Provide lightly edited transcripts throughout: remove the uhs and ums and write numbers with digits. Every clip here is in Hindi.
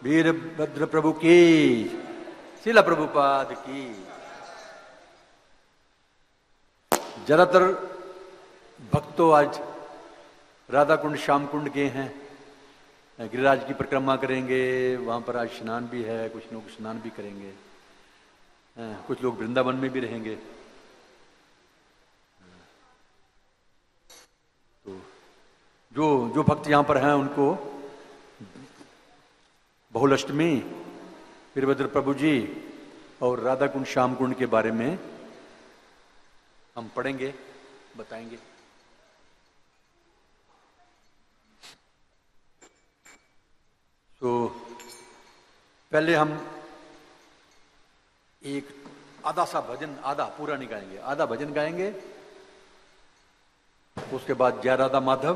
वीरभद्र प्रभु की, श्रील प्रभुपाद की। ज्यादातर भक्त तो आज राधा कुंड श्याम कुंड के हैं, गिरिराज की परिक्रमा करेंगे, वहां पर आज स्नान भी है, कुछ लोग स्नान भी करेंगे, कुछ लोग वृंदावन में भी रहेंगे। तो जो भक्त यहां पर हैं उनको बहुलाष्टमी, वीरभद्र प्रभु जी और राधा कुंड श्याम कुंड के बारे में हम पढ़ेंगे, बताएंगे। तो पहले हम एक आधा सा भजन, आधा पूरा नहीं गाएंगे, आधा भजन गाएंगे। उसके बाद जय राधा माधव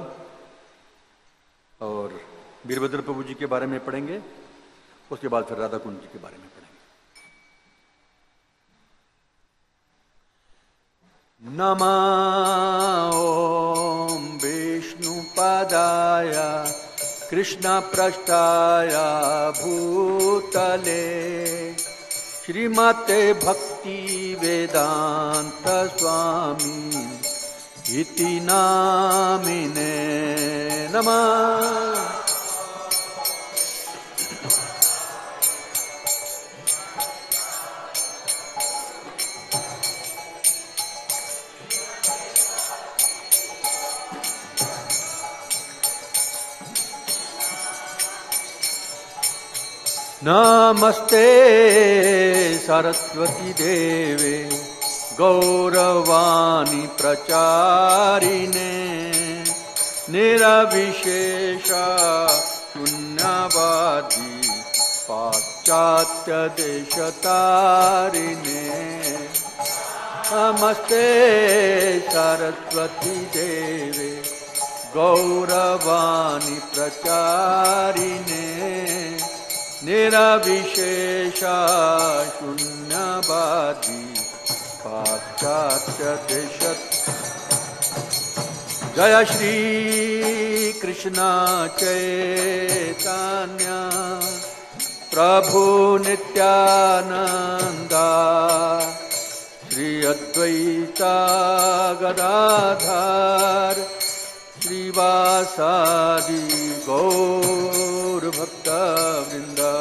और वीरभद्र प्रभु जी के बारे में पढ़ेंगे। उसके बाद फिर राधा कुंड जी के बारे में पढ़ेंगे। नमः ओम विष्णुपदाय कृष्णपृष्ठाय भूतले श्रीमते भक्ति वेदांत स्वामी इति नामिने नमः। नमस्ते सरस्वती देवे गौरवाणी प्रचारिणे निरविशेष शून्यवादी पाश्चात्य देशतारिणे। नमस्ते सरस्वती देवे गौरवाणी प्रचारिणे निरविशेष शून्यवादी पाश्चात्य देश। जय श्री कृष्ण चैतन्य प्रभु नित्यानंदा श्री अद्वैता गदाधर श्रीवासादि गौर भक्त वृंदा।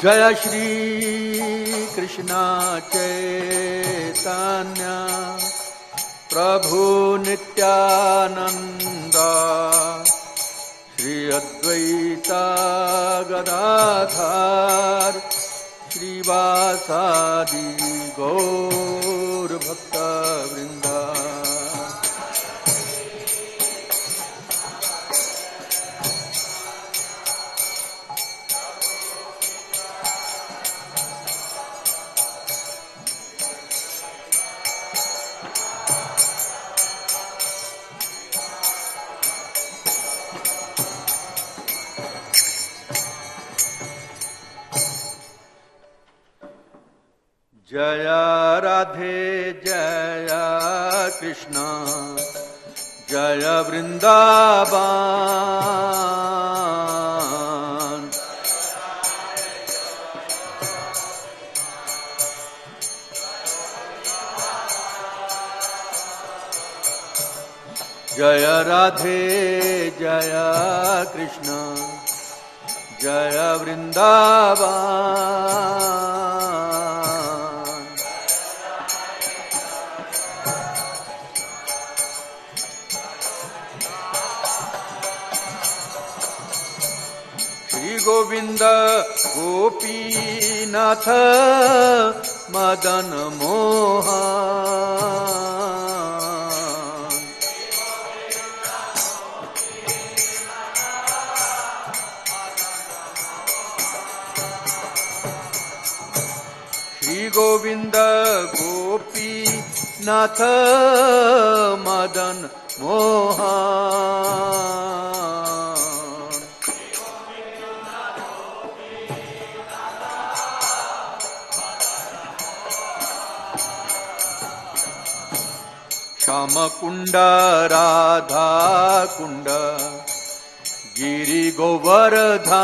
जय श्री कृष्ण चैतन्य प्रभु नित्यानंदा श्री अद्वैता गदाधर श्रीवासादि गौर भक्त वृंदा। जय राधे जय कृष्ण जय वृंदावन। जय राधे जय कृष्ण जय वृंदावन। गोविंद गोपीनाथ मदन मोहन। श्री गोविंद गोपीनाथ नाथ मदन मोहन। श्याम कुंड राधा कुंड गिरि गोवर्धन।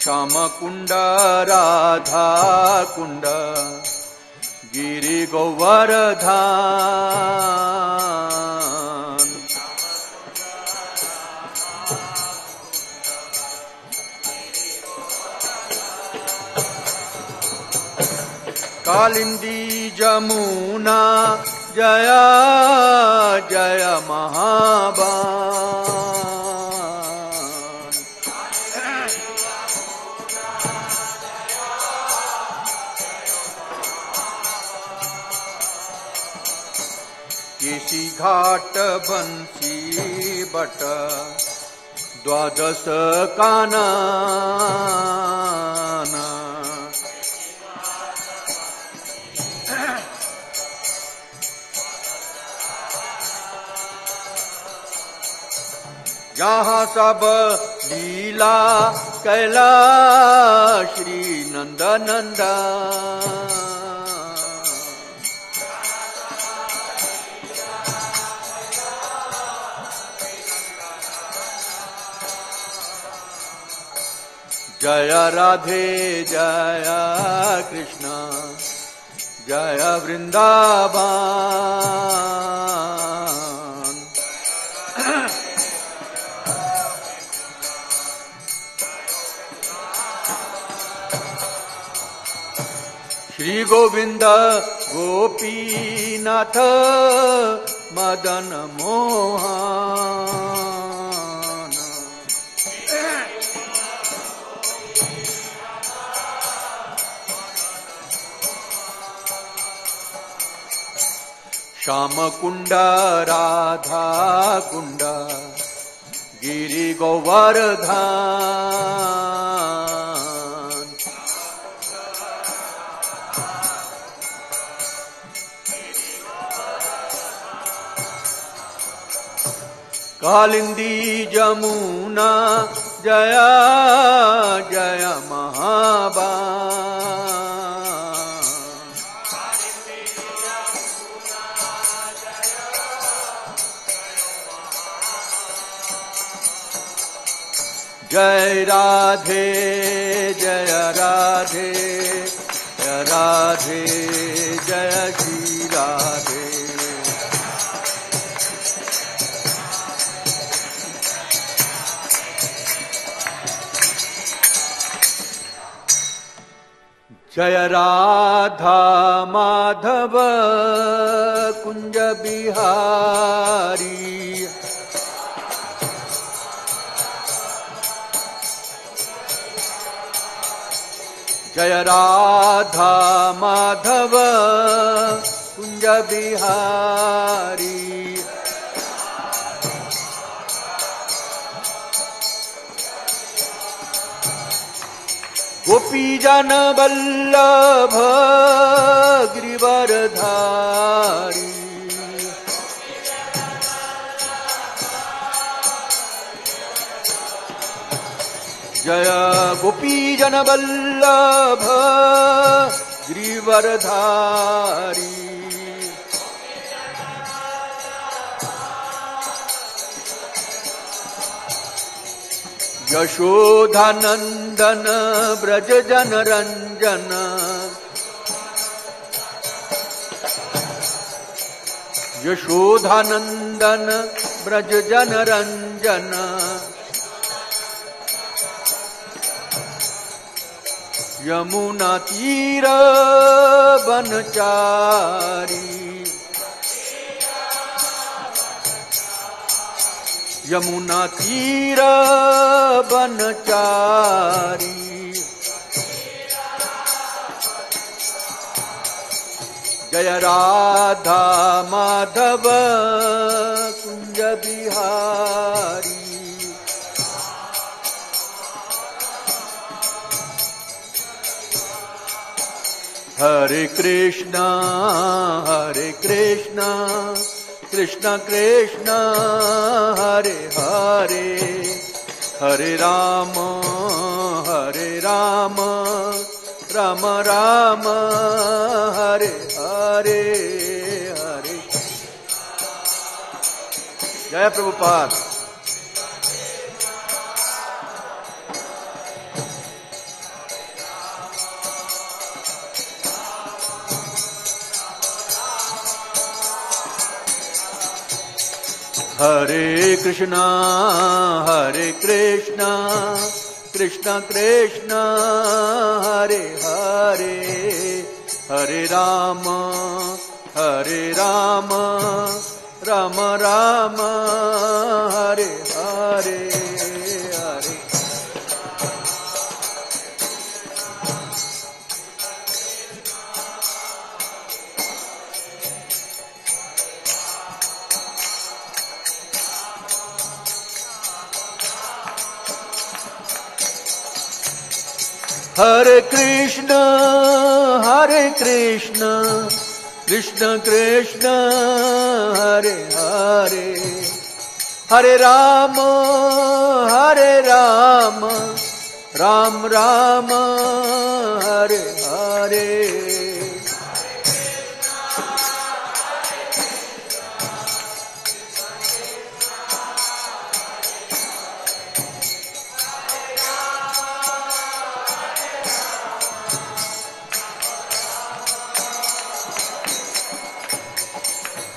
श्याम कुंड राधा कुंड गिरि गोवर्धन। कालिंदी जमुना जया जय महाबान। केसी घाट बंसी बट द्वादश कानन। यहाँ सब लीला कैला श्री नंद नंदन। जय राधे जय कृष्ण जय वृंदावन। श्री गोविंद गोपीनाथ मदन मोहन। श्याम कुंड राधा कुंड गिरि गोवर्धन। कालिंदी जमुना जया जय महाबान। जय राधे जय राधे जय राधे जय श्री राधे। जय राधा माधव कुंज बिहारी। जय राधा माधव कुंज बिहारी। गोपी जन वल्लभ गिरिवरधारी। जय गोपी जन वल्लभ गिरिवरधारी। यशोधानंदन ब्रज जन रंजन। यशोधानंदन ब्रज जन रंजन। यमुना तीर बनचारी। यमुना तीर बनचारी। जय राधा माधव कुंज बिहारी। हरे कृष्णा कृष्णा कृष्णा हरे हरे, हरे राम राम राम हरे हरे हरे। जय प्रभुपाद। हरे कृष्णा कृष्णा कृष्णा हरे हरे, हरे राम राम राम हरे हरे हरे। हरे कृष्ण कृष्ण कृष्ण हरे हरे, हरे राम राम राम हरे हरे।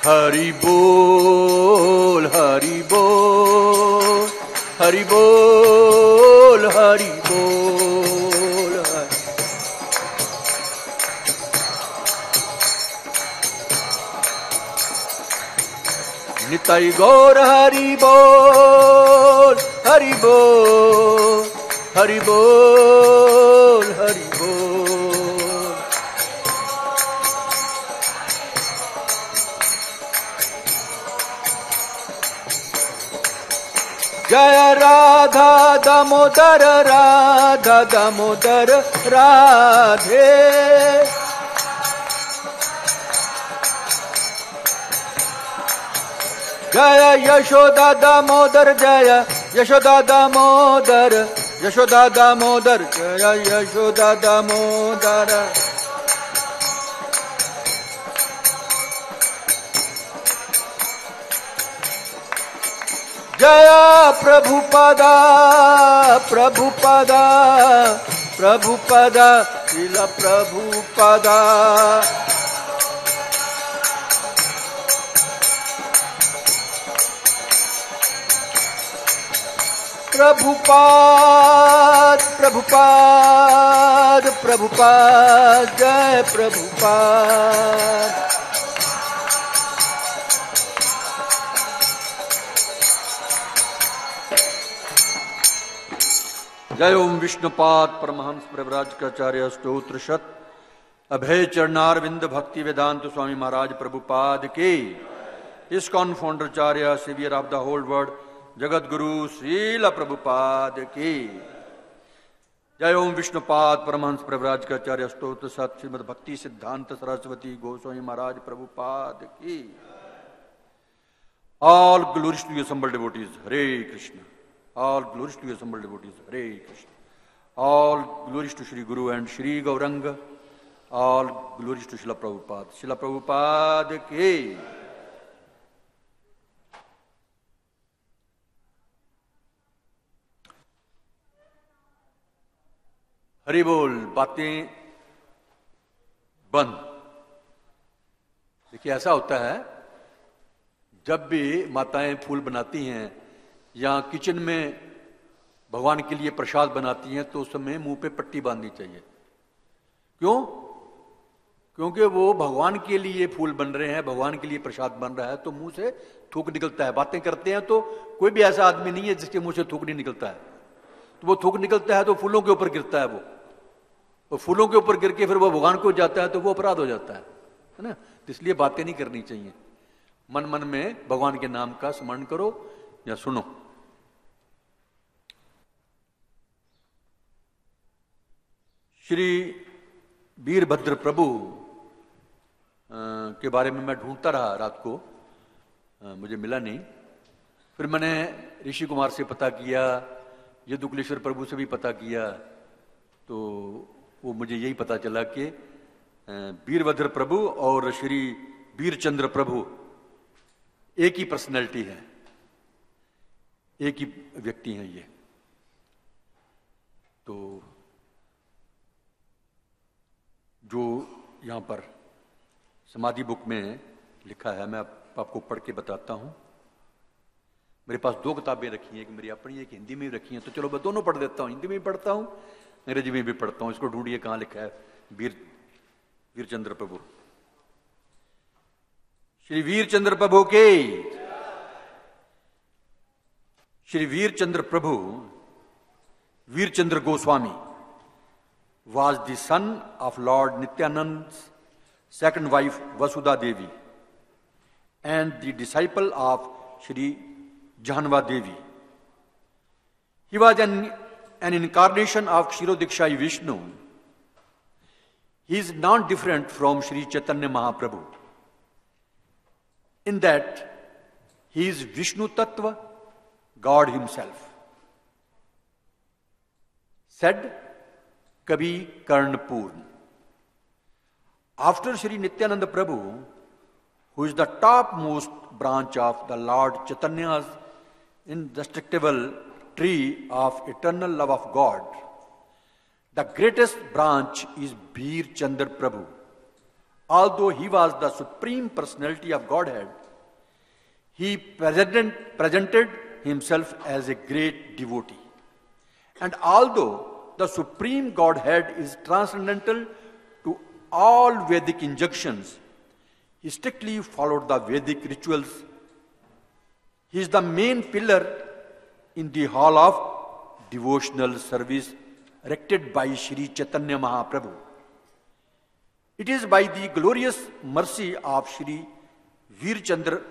हरि बोल हरि बोल हरि बोल हरि बोल। निताई गौर हरि बोल हरि बोल हरि बोल हरि बोल। जय राधा दामोदर राधा दामोदर राधे। जय यशोदा दामोदर जय यशोदा दामोदर यशोदा दामोदर जय यशोदा दामोदर। जय प्रभुपदा प्रभुपदा प्रभुपदा श्रील प्रभुपदा। प्रभुपाद प्रभुपाद प्रभुपाद जय प्रभुपाद। जय ओम विष्णुपाद परमहंस प्रव्राजकाचार्य स्तोत्र शत अभय चरणारविंद भक्ति वेदांत स्वामी महाराज प्रभुपाद के। इस्कॉन फाउंडरचार्य saviour of the whole world जगत गुरु श्रील प्रभुपाद की। जय ओम विष्णुपाद परमहंस प्रव्राजकाचार्य स्तोत्र सत श्रीमद भक्ति सिद्धांत सरस्वती गोस्वामी महाराज प्रभुपाद की। All glories to assembled devotees, Hare Krishna. All glories to assembled devotees, Hare Krishna. All glories to Shri Guru and Shri Gauranga. All glories to Srila Prabhupada. Srila Prabhupada के। हरि बोल। बातें बंद। देखिए ऐसा होता है जब भी माताएं फूल बनाती हैं या किचन में भगवान के लिए प्रसाद बनाती हैं तो उस समय मुंह पे पट्टी बांधनी चाहिए। क्यों? क्योंकि वो भगवान के लिए फूल बन रहे हैं, भगवान के लिए प्रसाद बन रहा है, तो मुंह से थूक निकलता है। बातें करते हैं तो कोई भी ऐसा आदमी नहीं है जिसके मुंह से थूक नहीं निकलता है। तो वो थूक निकलता है तो फूलों के ऊपर गिरता है। वो फूलों के ऊपर गिर के फिर वो भगवान को जाता है तो वो अपराध हो जाता है ना। इसलिए बातें नहीं करनी चाहिए। मन मन में भगवान के नाम का स्मरण करो या सुनो। श्री वीरभद्र प्रभु के बारे में मैं ढूंढता रहा रात को, मुझे मिला नहीं। फिर मैंने ऋषि कुमार से पता किया, यदुकुलेश्वर प्रभु से भी पता किया, तो वो मुझे यही पता चला कि वीरभद्र प्रभु और श्री वीरचंद्र प्रभु एक ही पर्सनैलिटी है, एक ही व्यक्ति हैं ये। तो जो यहां पर समाधि बुक में लिखा है, मैं आपको पढ़ के बताता हूं। मेरे पास 2 किताबें रखी हैं, एक मेरी अपनी, एक हिंदी में भी रखी हैं, तो चलो मैं दोनों पढ़ देता हूं, हिंदी में भी पढ़ता हूं, अंग्रेजी में भी पढ़ता हूं। इसको ढूंढिए कहां लिखा है। वीरचंद्र प्रभु, श्री वीरचंद्र प्रभु के, श्री वीरचंद्र प्रभु, Veerchandra Goswami was the son of Lord Nityanand's second wife Vasudha Devi and the disciple of Shri Jahnava Devi. He was an incarnation of Kshirodikshai Vishnu. He is not different from Shri Chaitanya Mahaprabhu in that he is Vishnu Tattva, God himself. Said Kavi Karnapurn. After Shri Nityananda Prabhu, who is the topmost branch of the Lord Chaitanya's indestructible tree of eternal love of God, the greatest branch is Veer Chandra Prabhu. Although he was the supreme personality of Godhead, he presented himself as a great devotee. And although the supreme Godhead is transcendental to all Vedic injunctions, he strictly followed the Vedic rituals. He is the main pillar in the hall of devotional service erected by Shri Chaitanya Mahaprabhu. It is by the glorious mercy of Shri Veerchandra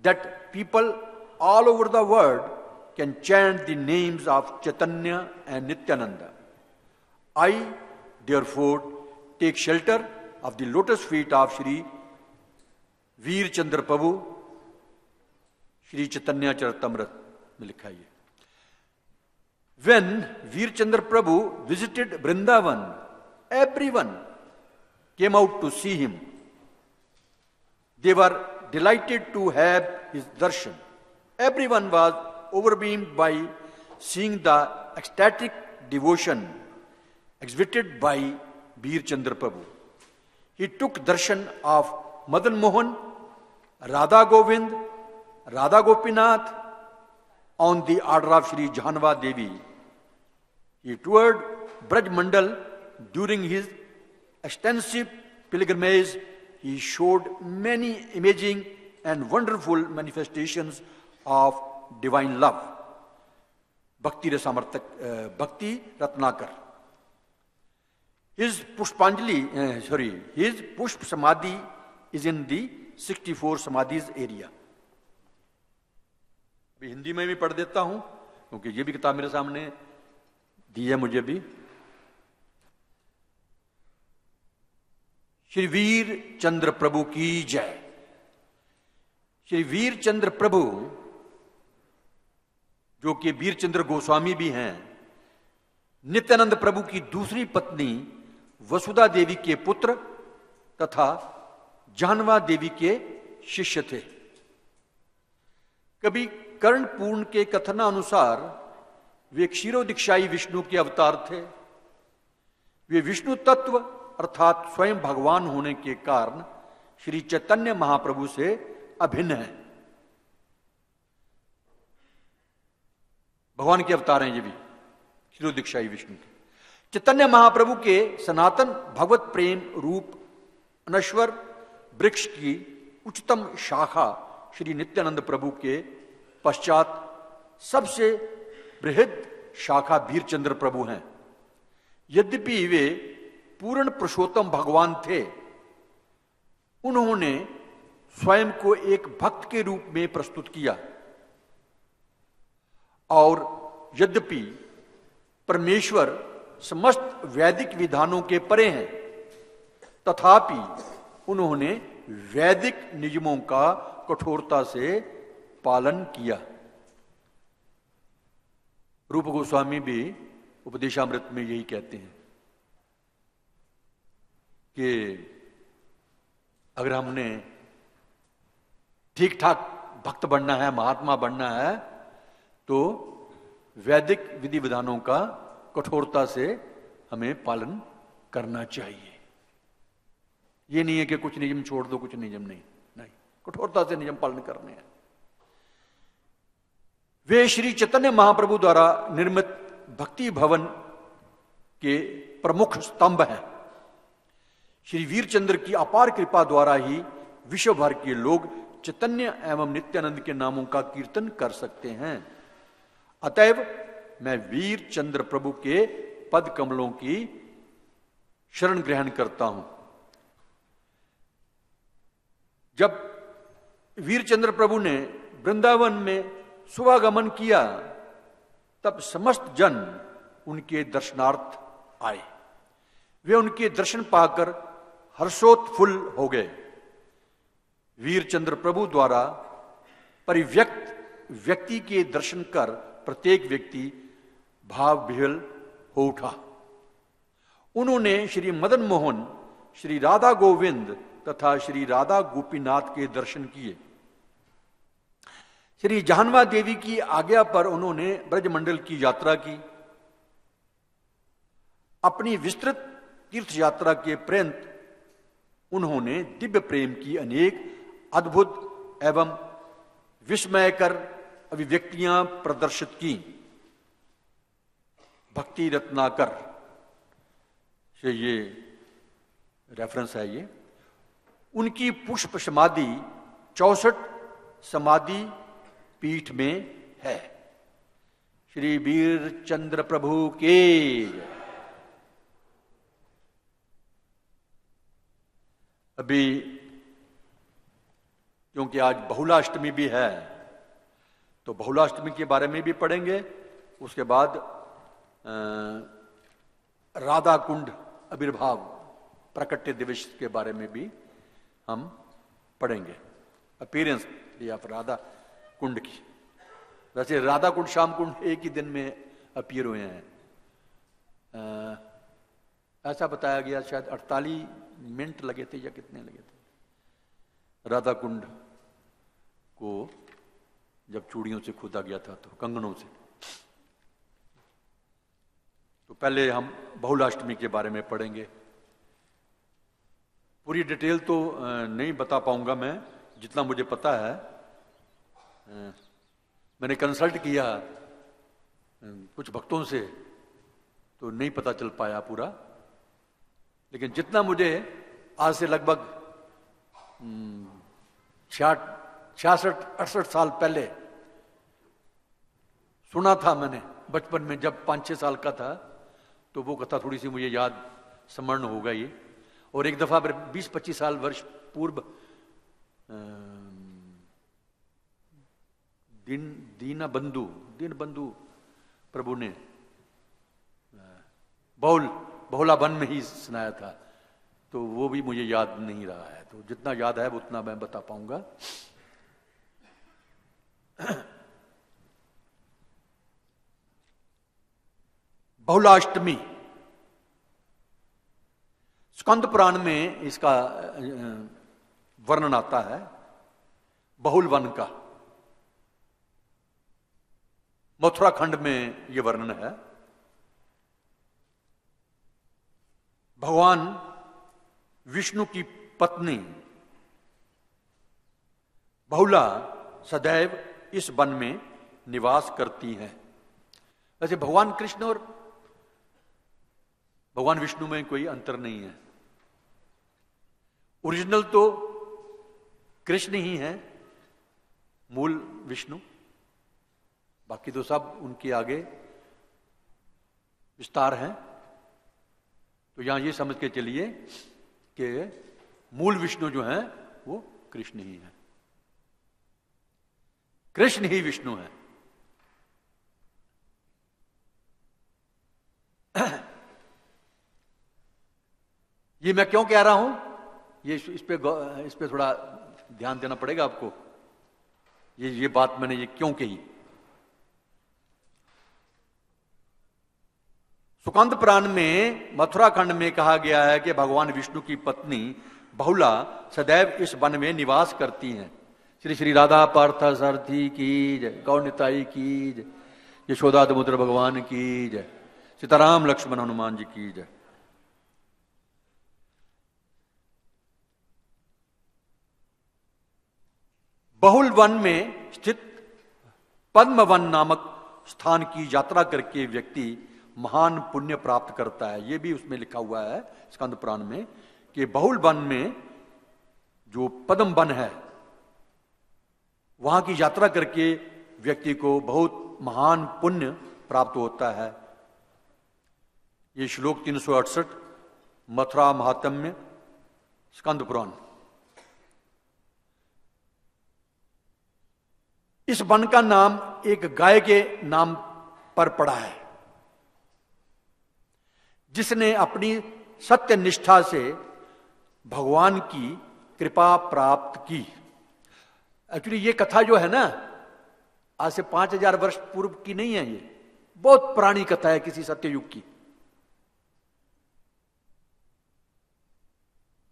that people all over the world can chant the names of Chaitanya and Nityananda. I, therefore, take shelter of the lotus feet of Shri Veerchandra Prabhu, Shri Chaitanya Charitamrita में लिखा है। When Veerchandra Prabhu visited Vrindavan, everyone came out to see him. They were delighted to have his darshan. Everyone was overwhelmed by seeing the ecstatic devotion exhibited by Veerchandra Prabhu. He took darshan of Madan Mohan, Radha Govind, Radha Gopinath on the order of Shri Jahnava Devi. He toured Braj Mandal during his extensive pilgrimage. He showed many amazing and wonderful manifestations of divine love. Bhakti Ratnakar. His Pushp Samadhi is in the 64 Samadhis area. अभी हिंदी में भी पढ़ देता हूं, क्योंकि ये भी किताब मेरे सामने दी है मुझे भी। श्री वीर चंद्र प्रभु की जय। श्री वीर चंद्र प्रभु, जो कि वीरचंद्र गोस्वामी भी हैं, नित्यानंद प्रभु की दूसरी पत्नी वसुधा देवी के पुत्र तथा जाह्नवा देवी के शिष्य थे। कभी कर्णपूर्ण के कथनानुसार वे क्षीरोदीक्षाई विष्णु के अवतार थे। वे विष्णु तत्व अर्थात स्वयं भगवान होने के कारण श्री चैतन्य महाप्रभु से अभिन्न हैं। भगवान के अवतार हैं ये भी, क्षीरोदीक्षाई विष्णु के। चैतन्य महाप्रभु के सनातन भगवत प्रेम रूप अनश्वर वृक्ष की उच्चतम शाखा श्री नित्यानंद प्रभु के पश्चात सबसे बृहद शाखा वीरचंद्र प्रभु हैं। यद्यपि वे पूर्ण पुरुषोत्तम भगवान थे, उन्होंने स्वयं को एक भक्त के रूप में प्रस्तुत किया। और यद्यपि परमेश्वर समस्त वैदिक विधानों के परे हैं, तथापि उन्होंने वैदिक नियमों का कठोरता से पालन किया। रूप गोस्वामी भी उपदेशामृत में यही कहते हैं कि अगर हमने ठीक ठाक भक्त बनना है, महात्मा बनना है, तो वैदिक विधि विधानों का कठोरता से हमें पालन करना चाहिए। ये नहीं है कि कुछ नियम छोड़ दो, कुछ नियम नहीं, कठोरता से नियम पालन करने हैं। वे श्री चैतन्य महाप्रभु द्वारा निर्मित भक्ति भवन के प्रमुख स्तंभ हैं। श्री वीरचंद्र की अपार कृपा द्वारा ही विश्व भर के लोग चैतन्य एवं नित्यानंद के नामों का कीर्तन कर सकते हैं। अतएव मैं वीरचंद्र प्रभु के पद कमलों की शरण ग्रहण करता हूं। जब वीरचंद्र प्रभु ने वृंदावन में शुभागमन किया, तब समस्त जन उनके दर्शनार्थ आए। वे उनके दर्शन पाकर हर्षोत्फुल्ल हो गए। वीरचंद्र प्रभु द्वारा परिव्यक्त व्यक्ति के दर्शन कर प्रत्येक व्यक्ति भाव विह्वल हो उठा। उन्होंने श्री मदन मोहन, श्री राधा गोविंद तथा श्री राधा गोपीनाथ के दर्शन किए। श्री जहानवा देवी की आज्ञा पर उन्होंने ब्रजमंडल की यात्रा की। अपनी विस्तृत तीर्थ यात्रा के उपरांत उन्होंने दिव्य प्रेम की अनेक अद्भुत एवं विस्मयकर अभिव्यक्तियां प्रदर्शित की। भक्ति रत्नाकर से ये रेफरेंस है। ये उनकी पुष्प समाधि 64 समाधि पीठ में है। श्री वीरचंद्र प्रभु के। अभी क्योंकि आज बहुलाष्टमी भी है, तो बहुलाष्टमी के बारे में भी पढ़ेंगे। उसके बाद राधा कुंड आविर्भाव प्राकट्य दिवस के बारे में भी हम पढ़ेंगे। अपीयरेंस या राधा कुंड की। वैसे राधा कुंड श्याम कुंड एक ही दिन में अपीयर हुए हैं। ऐसा बताया गया, शायद 48 मिनट लगे थे या कितने लगे थे। राधा कुंड को जब चूड़ियों से खोदा गया था, तो कंगनों से। तो पहले हम बहुलाष्टमी के बारे में पढ़ेंगे। पूरी डिटेल तो नहीं बता पाऊंगा मैं, जितना मुझे पता है। मैंने कंसल्ट किया कुछ भक्तों से, तो नहीं पता चल पाया पूरा। लेकिन जितना मुझे आज से लगभग 66-68 साल पहले सुना था मैंने, बचपन में जब 5-6 साल का था, तो वो कथा थोड़ी सी मुझे याद स्मरण हो गई। और एक दफा 20-25 साल वर्ष पूर्व दीनबंधु प्रभु ने बहुला वन में ही सुनाया था, तो वो भी मुझे याद नहीं रहा है। तो जितना याद है उतना मैं बता पाऊंगा। बहुलाष्टमी स्कंद पुराण में इसका वर्णन आता है, बहुल वन का। मथुरा खंड में यह वर्णन है। भगवान विष्णु की पत्नी बहुला सदैव इस वन में निवास करती हैं। वैसे भगवान कृष्ण और भगवान विष्णु में कोई अंतर नहीं है। ओरिजिनल तो कृष्ण ही है, मूल विष्णु। बाकी तो सब उनके आगे विस्तार हैं। तो यहां ये समझ के चलिए कि मूल विष्णु जो हैं वो कृष्ण ही है, कृष्ण ही विष्णु है। ये मैं क्यों कह रहा हूं, ये इस पे थोड़ा ध्यान देना पड़ेगा आपको। ये बात मैंने ये क्यों कही। सुकंद पुराण में मथुरा खंड में कहा गया है कि भगवान विष्णु की पत्नी बहुला सदैव इस वन में निवास करती हैं। श्री श्री राधा पार्थ सारथी की जय, गौर निताई की जय, यशोदा दामोदर भगवान की जय, सीताराम लक्ष्मण हनुमान जी की जय। बहुल वन में स्थित पद्म वन नामक स्थान की यात्रा करके व्यक्ति महान पुण्य प्राप्त करता है। यह भी उसमें लिखा हुआ है स्कंद पुराण में कि बहुल वन में जो पद्म वन है वहां की यात्रा करके व्यक्ति को बहुत महान पुण्य प्राप्त होता है। ये श्लोक 368 मथुरा महात्म्य स्कंद पुराण। इस वन का नाम एक गाय के नाम पर पड़ा है जिसने अपनी सत्य निष्ठा से भगवान की कृपा प्राप्त की। एक्चुअली ये कथा जो है ना, आज से 5000 वर्ष पूर्व की नहीं है, ये बहुत पुरानी कथा है किसी सत्ययुग की।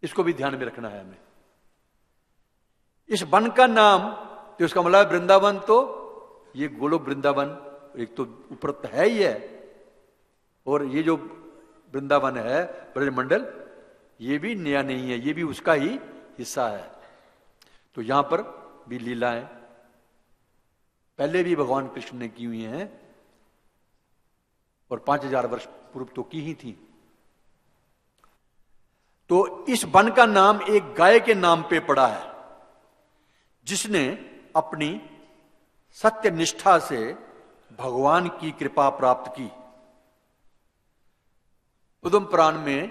इसको भी ध्यान में रखना है हमें। इस वन का नाम तो इसका मतलब वृंदावन, तो ये गोलोक वृंदावन एक तो ऊपर है ही है, और ये जो वृंदावन है ब्रजमंडल ये भी नया नहीं है, ये भी उसका ही हिस्सा है। तो यहां पर भी लीलाएं पहले भी भगवान कृष्ण ने की हुई हैं और 5000 वर्ष पूर्व तो की ही थी। तो इस वन का नाम एक गाय के नाम पे पड़ा है जिसने अपनी सत्य निष्ठा से भगवान की कृपा प्राप्त की। पद्म पुराण में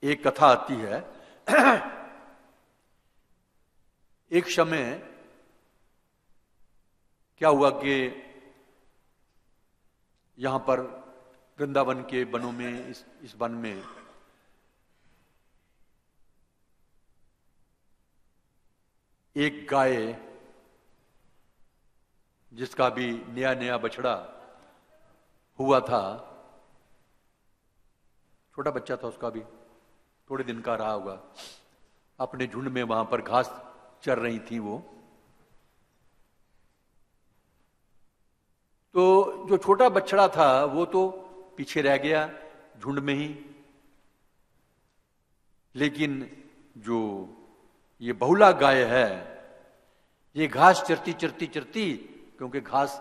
एक कथा आती है। एक समय क्या हुआ कि यहां पर वृंदावन के वनों में इस वन में एक गाय जिसका भी नया नया बछड़ा हुआ था, छोटा बच्चा था उसका भी, थोड़े दिन का रहा होगा, अपने झुंड में वहां पर घास चर रही थी वो। तो जो छोटा बछड़ा था वो तो पीछे रह गया झुंड में ही, लेकिन जो ये बहुला गाय है ये घास चरती चरती चरती, क्योंकि घास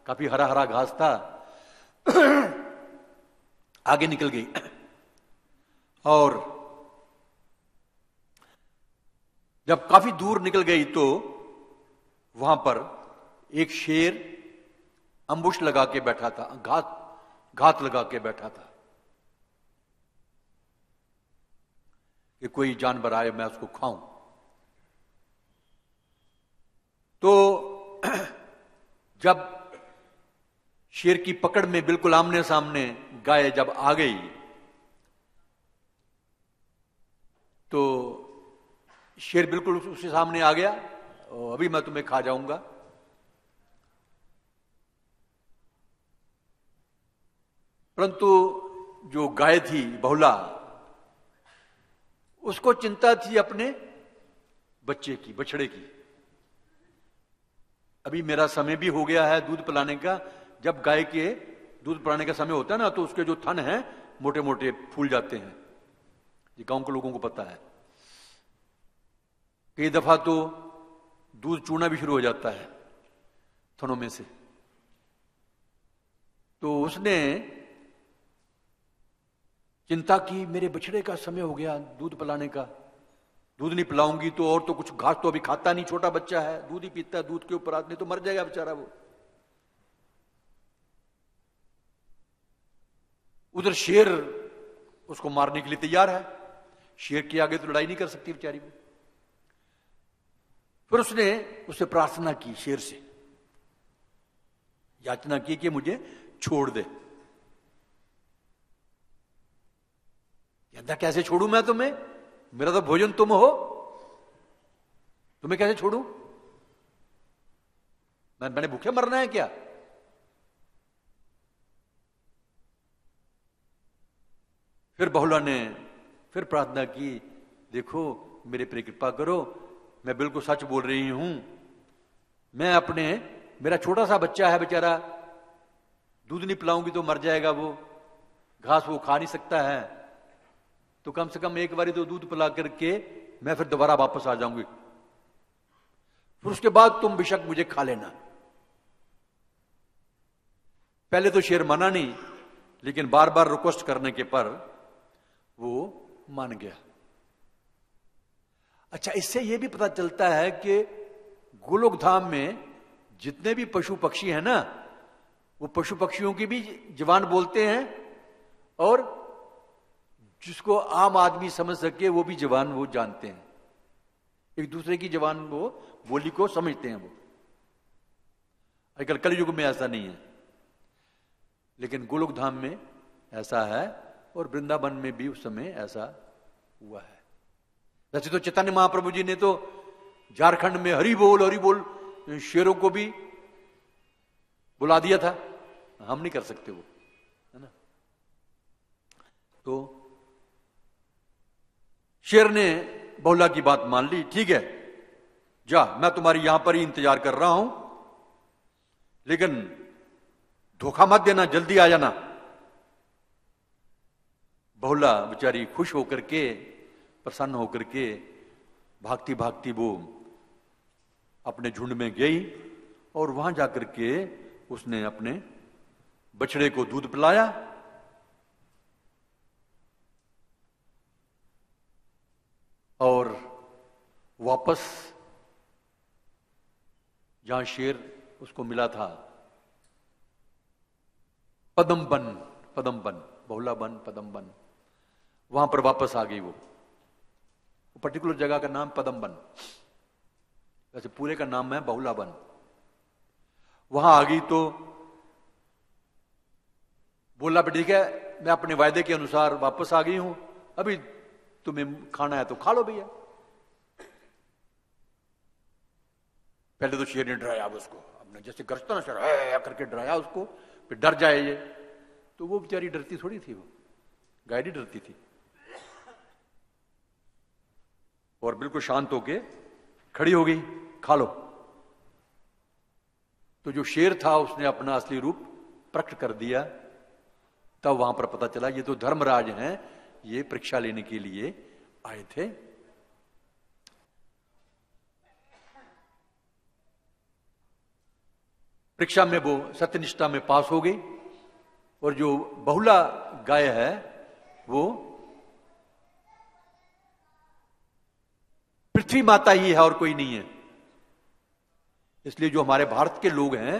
काफी हरा हरा घास था, आगे निकल गई और जब काफी दूर निकल गई तो वहां पर एक शेर अम्बुश लगा के बैठा था, घात लगा के बैठा था कि कोई जानवर आए मैं उसको खाऊं। तो जब शेर की पकड़ में बिल्कुल आमने सामने गाय जब आ गई तो शेर बिल्कुल उसके सामने आ गया, अभी मैं तुम्हें खा जाऊंगा। परंतु जो गाय थी बहुला, उसको चिंता थी अपने बच्चे की, बछड़े की। अभी मेरा समय भी हो गया है दूध पिलाने का। जब गाय के दूध पिलाने का समय होता है ना तो उसके जो थन हैं मोटे मोटे फूल जाते हैं, ये गांव के लोगों को पता है। कई दफा तो दूध चूना भी शुरू हो जाता है थनों में से। तो उसने चिंता की मेरे बछड़े का समय हो गया दूध पिलाने का, दूध नहीं पिलाऊंगी तो, और तो कुछ घास तो अभी खाता नहीं, छोटा बच्चा है, दूध ही पीता है, दूध के ऊपर आदमी तो मर जाएगा बेचारा वो। उधर शेर उसको मारने के लिए तैयार है, शेर के आगे तो लड़ाई नहीं कर सकती बेचारी वो। फिर उसने उससे प्रार्थना की, शेर से याचना की कि मुझे छोड़ दे। कहता कैसे छोड़ू मैं तुम्हें, मेरा तो भोजन तुम हो, तुम्हें कैसे छोड़ू, मैंने भूखे मरना है क्या। फिर बहुला ने फिर प्रार्थना की, देखो मेरे पर कृपा करो, मैं बिल्कुल सच बोल रही हूं, मैं अपने, मेरा छोटा सा बच्चा है बेचारा, दूध नहीं पिलाऊंगी तो मर जाएगा, वो घास वो खा नहीं सकता है, तो कम से कम एक बारी तो दूध पिला करके मैं फिर दोबारा वापस आ जाऊंगी, फिर उसके बाद तुम बेशक मुझे खा लेना। पहले तो शेर माना नहीं, लेकिन बार बार रिक्वेस्ट करने के पर वो मान गया। अच्छा, इससे यह भी पता चलता है कि गोलोक धाम में जितने भी पशु पक्षी हैं ना, वो पशु पक्षियों की भी जबान बोलते हैं, और जिसको आम आदमी समझ सके वो भी जबान वो जानते हैं, एक दूसरे की जबान वो बोली को समझते हैं। वो आजकल कलयुग में ऐसा नहीं है, लेकिन गोलोक धाम में ऐसा है, और वृंदावन में भी उस समय ऐसा हुआ है। वैसे तो चैतन्य महाप्रभु जी ने तो झारखंड में हरि बोल शेरों को भी बुला दिया था, हम नहीं कर सकते वो, है ना। तो शेर ने बहुला की बात मान ली, ठीक है जा, मैं तुम्हारी यहां पर ही इंतजार कर रहा हूं, लेकिन धोखा मत देना, जल्दी आ जाना। बहुला बेचारी खुश होकर के, प्रसन्न होकर के भागती भागती वो अपने झुंड में गई, और वहां जाकर के उसने अपने बछड़े को दूध पिलाया, और वापस जहां शेर उसको मिला था, पदमबन, बहुला बन, पदमबन, वहां पर वापस आ गई। वो पर्टिकुलर जगह का नाम पदमबन, वैसे पूरे का नाम है बहुला बन। वहां आ गई तो बोला, ठीक है मैं अपने वायदे के अनुसार वापस आ गई हूं, अभी तुम्हें खाना है तो खा लो भैया। पहले तो शेर ने डराया उसको, अपने जैसे गरजता ना शेर करके डराया उसको, फिर डर जाए ये, तो वो बेचारी डरती थोड़ी थी, वो गाय नहीं डरती थी, और बिल्कुल शांत होके खड़ी हो गई, खा लो। तो जो शेर था उसने अपना असली रूप प्रकट कर दिया। तब वहां पर पता चला ये तो धर्मराज हैं, ये परीक्षा लेने के लिए आए थे। परीक्षा में वो सत्यनिष्ठा में पास हो गई, और जो बहुला गाय है वो पृथ्वी माता ही है और कोई नहीं है। इसलिए जो हमारे भारत के लोग हैं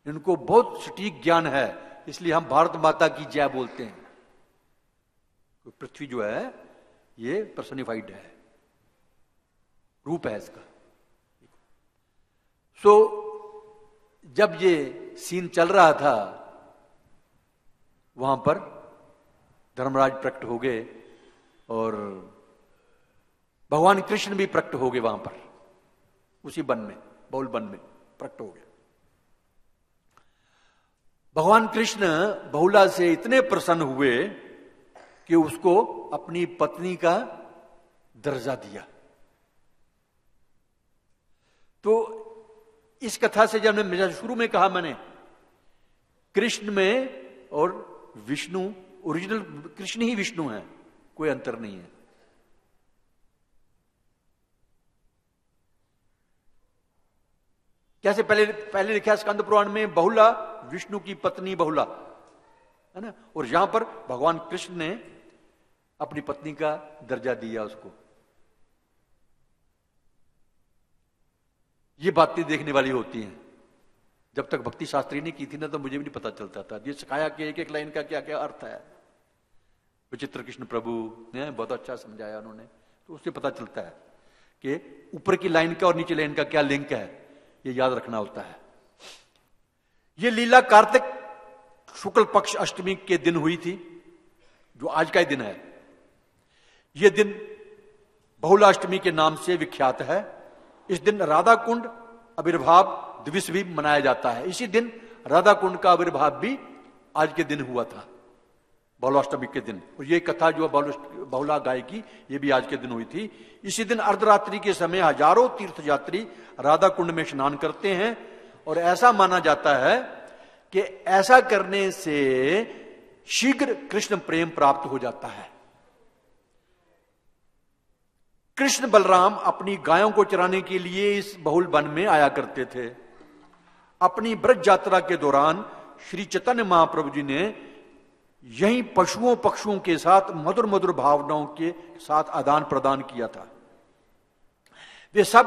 इनको बहुत सटीक ज्ञान है, इसलिए हम भारत माता की जय बोलते हैं। तो पृथ्वी जो है ये पर्सनिफाइड है, रूप है इसका। जब ये सीन चल रहा था वहां पर धर्मराज प्रकट हो गए, और भगवान कृष्ण भी प्रकट हो गए वहां पर, उसी वन में, बहुल वन में प्रकट हो गए। भगवान कृष्ण बहुला से इतने प्रसन्न हुए कि उसको अपनी पत्नी का दर्जा दिया। तो इस कथा से जब मैं शुरू में कहा, मैंने कृष्ण में और विष्णु, ओरिजिनल कृष्ण ही विष्णु है, कोई अंतर नहीं है। कैसे पहले लिखा स्कंद पुराण में, बहुला विष्णु की पत्नी बहुला, है ना, और यहां पर भगवान कृष्ण ने अपनी पत्नी का दर्जा दिया उसको। ये बातें देखने वाली होती हैं। जब तक भक्ति शास्त्री ने की थी ना, तो मुझे भी नहीं पता चलता था। ये सिखाया कि एक एक लाइन का क्या क्या अर्थ है। विचित्र कृष्ण प्रभु ने बहुत अच्छा समझाया उन्होंने, तो उससे पता चलता है कि ऊपर की लाइन का और नीचे लाइन का क्या लिंक है, ये याद रखना होता है। ये लीला कार्तिक शुक्ल पक्ष अष्टमी के दिन हुई थी, जो आज का ही दिन है। यह दिन बहुलाष्टमी के नाम से विख्यात है। इस दिन राधा कुंड आविर्भाव दिवस भी मनाया जाता है। इसी दिन राधा कुंड का आविर्भाव भी आज के दिन हुआ था, बहुलाष्टमी के दिन। और ये कथा जो बहुला गाय की, ये भी आज के दिन हुई थी। इसी दिन अर्धरात्रि के समय हजारों तीर्थयात्री राधा कुंड में स्नान करते हैं और ऐसा माना जाता है कि ऐसा करने से शीघ्र कृष्ण प्रेम प्राप्त हो जाता है। कृष्ण बलराम अपनी गायों को चराने के लिए इस बहुल वन में आया करते थे। अपनी ब्रज यात्रा के दौरान श्री चैतन्य महाप्रभु जी ने यहीं पशुओं पक्षियों के साथ मधुर मधुर भावनाओं के साथ आदान प्रदान किया था। वे सब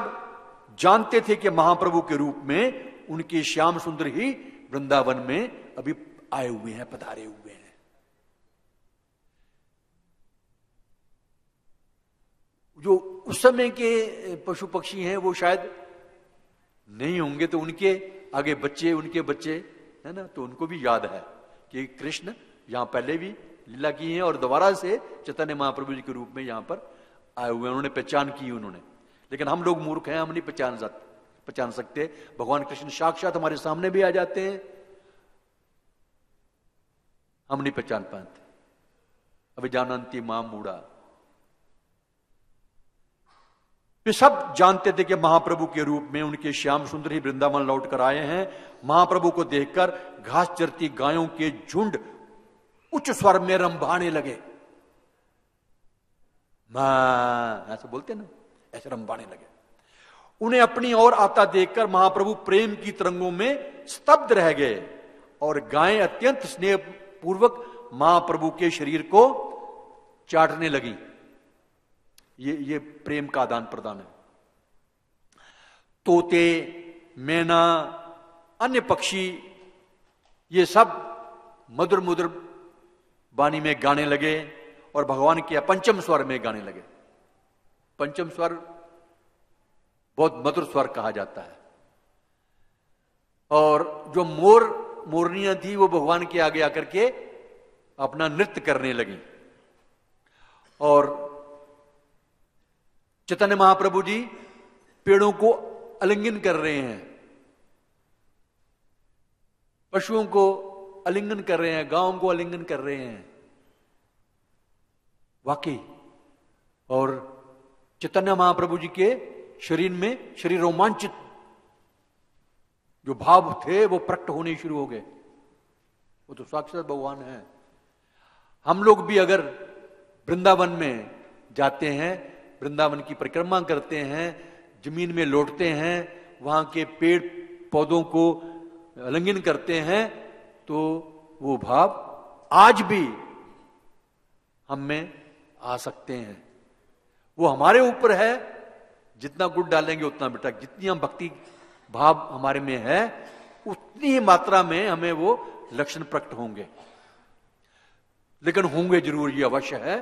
जानते थे कि महाप्रभु के रूप में उनके श्याम सुंदर ही वृंदावन में अभी आए हुए हैं, पधारे हुए हैं। जो उस समय के पशु पक्षी हैं वो शायद नहीं होंगे, तो उनके आगे बच्चे, उनके बच्चे, है ना, तो उनको भी याद है कि कृष्ण यहां पहले भी लीला की है और दोबारा से चैतन्य महाप्रभु जी के रूप में यहां पर आए हुए हैं। उन्होंने पहचान की उन्होंने। लेकिन हम लोग मूर्ख हैं, हम नहीं पहचान सकते। भगवान कृष्ण साक्षात हमारे सामने भी आ जाते हैं, हम नहीं पहचान पाते। अभी जानंती मां मूढ़ा। वे सब जानते थे कि महाप्रभु के रूप में उनके श्याम सुंदर ही वृंदावन लौट कर आए हैं। महाप्रभु को देखकर घास चरती गायों के झुंड उच्च स्वर में रंभाने लगे। मां ऐसे बोलते ना, ऐसे रंभाने लगे। उन्हें अपनी ओर आता देखकर महाप्रभु प्रेम की तरंगों में स्तब्ध रह गए और गायें अत्यंत स्नेह पूर्वक महाप्रभु के शरीर को चाटने लगी। ये प्रेम का आदान प्रदान है। तोते, मैना, अन्य पक्षी, ये सब मधुर मधुर वाणी में गाने लगे और भगवान के पंचम स्वर में गाने लगे। पंचम स्वर बहुत मधुर स्वर कहा जाता है। और जो मोरनियां थी वो भगवान के आगे आकर के अपना नृत्य करने लगी। और चैतन्य महाप्रभु जी पेड़ों को आलिंगन कर रहे हैं, पशुओं को आलिंगन कर रहे हैं, गांवों को आलिंगन कर रहे हैं। वाकई। और चैतन्य महाप्रभु जी के शरीर में शरीर रोमांचित जो भाव थे वो प्रकट होने शुरू हो गए। वो तो साक्षात भगवान है। हम लोग भी अगर वृंदावन में जाते हैं, वृंदावन की परिक्रमा करते हैं, जमीन में लौटते हैं, वहां के पेड़ पौधों को आलिंगन करते हैं, तो वो भाव आज भी हम में आ सकते हैं। वो हमारे ऊपर है, जितना गुड़ डालेंगे उतना बेटा। जितनी हम भक्ति भाव हमारे में है उतनी ही मात्रा में हमें वो लक्षण प्रकट होंगे। लेकिन होंगे जरूर, ये अवश्य है।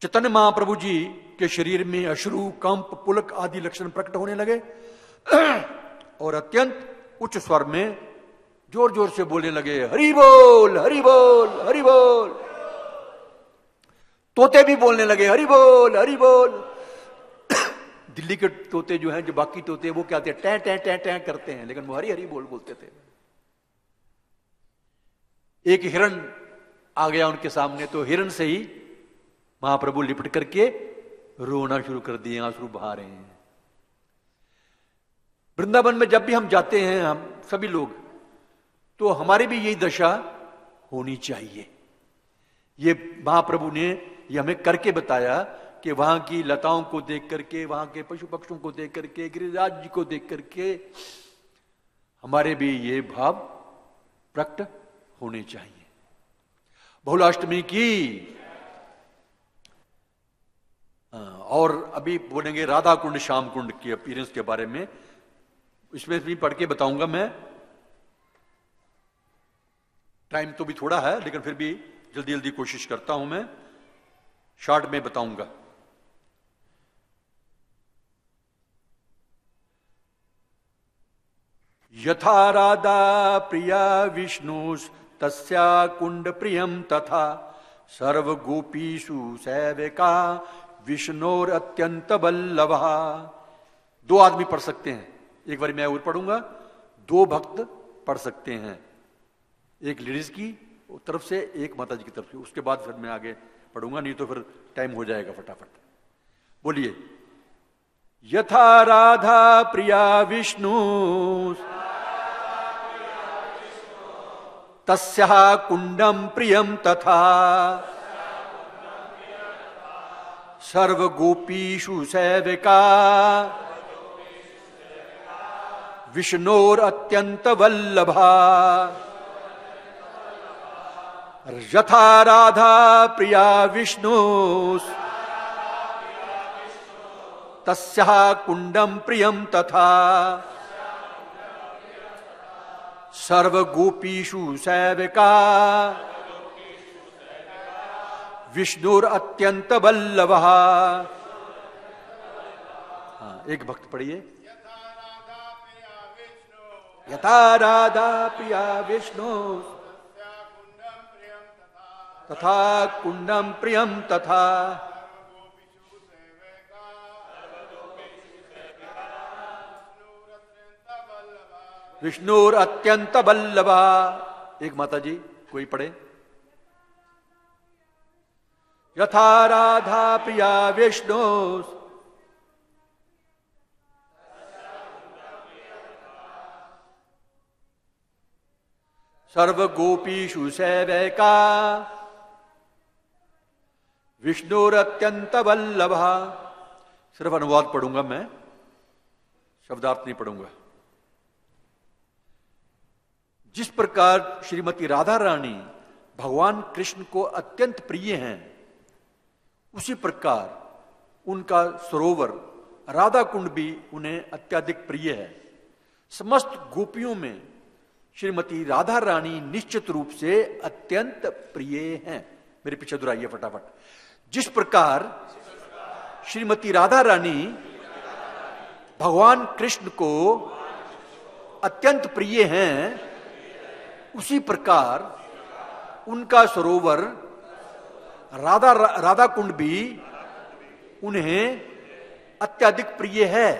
चैतन्य महाप्रभु जी के शरीर में अश्रु, कंप, पुलक आदि लक्षण प्रकट होने लगे और अत्यंत उच्च स्वर में जोर जोर से बोलने लगे, हरि बोल, हरि बोल, हरि बोल। तोते भी बोलने लगे, हरि बोल, हरि बोल। दिल्ली के तोते जो हैं, जो बाकी तोते, वो क्या टे टे टे टे करते हैं, लेकिन वो हरि हरि बोल बोलते थे। एक हिरण आ गया उनके सामने, तो हिरण से ही महाप्रभु लिपट करके रोना शुरू कर दिए, आंसू बहा रहे हैं। वृंदावन में जब भी हम जाते हैं, हम सभी लोग, तो हमारी भी यही दशा होनी चाहिए। ये महाप्रभु ने ये हमें करके बताया कि वहां की लताओं को देख करके, वहां के पशु पक्षियों को देख करके, गिरिराज जी को देख करके हमारे भी ये भाव प्रकट होने चाहिए। बहुलाष्टमी की। और अभी बोलेंगे राधा कुंड श्याम कुंड की अपीयरेंस के बारे में। इसमें भी पढ़ के बताऊंगा मैं। टाइम तो भी थोड़ा है, लेकिन फिर भी जल्दी जल्दी कोशिश करता हूं मैं। शॉर्ट में बताऊंगा। यथा राधा प्रिया विष्णु तस्या कुंड प्रियम तथा सर्व गोपीषु सेविका विष्णोर अत्यंत बल्लभा। दो आदमी पढ़ सकते हैं, एक बार मैं और पढ़ूंगा, दो भक्त पढ़ सकते हैं, एक लेडीज की तरफ से एक माता जी की तरफ से, उसके बाद फिर मैं आगे पढ़ूंगा, नहीं तो फिर टाइम हो जाएगा फटाफट। बोलिए। यथा राधा प्रिया विष्णु तस्याः कुंडम प्रियम तथा सर्व गोपीषु सेविका विष्णोर अत्यंत वल्लभा। यथा राधा प्रिया विष्णु तस्याः कुंडम प्रियम तथा सर्व गोपीषु सेविका विष्णुर अत्यंत वल्लभा। हाँ, एक भक्त पढ़िए। यथा राधा प्रिया विष्णु तथा कुंडम प्रियम तथा विष्णुर अत्यंत वल्लभा। एक माता जी कोई पढ़े। यथा राधा प्रिया विष्णु सर्व गोपीषु सेविका विष्णुर अत्यंत वल्लभा। सिर्फ अनुवाद पढ़ूंगा मैं, शब्दार्थ नहीं पढ़ूंगा। जिस प्रकार श्रीमती राधा रानी भगवान कृष्ण को अत्यंत प्रिय हैं, उसी प्रकार उनका सरोवर राधा कुंड भी उन्हें अत्यधिक प्रिय है। समस्त गोपियों में श्रीमती राधा रानी निश्चित रूप से अत्यंत प्रिय हैं। मेरे पीछे दोहराइए फटाफट। जिस प्रकार श्रीमती राधा रानी भगवान कृष्ण को अत्यंत प्रिय हैं, उसी प्रकार उनका सरोवर राधा कुंड भी उन्हें अत्यधिक प्रिय है।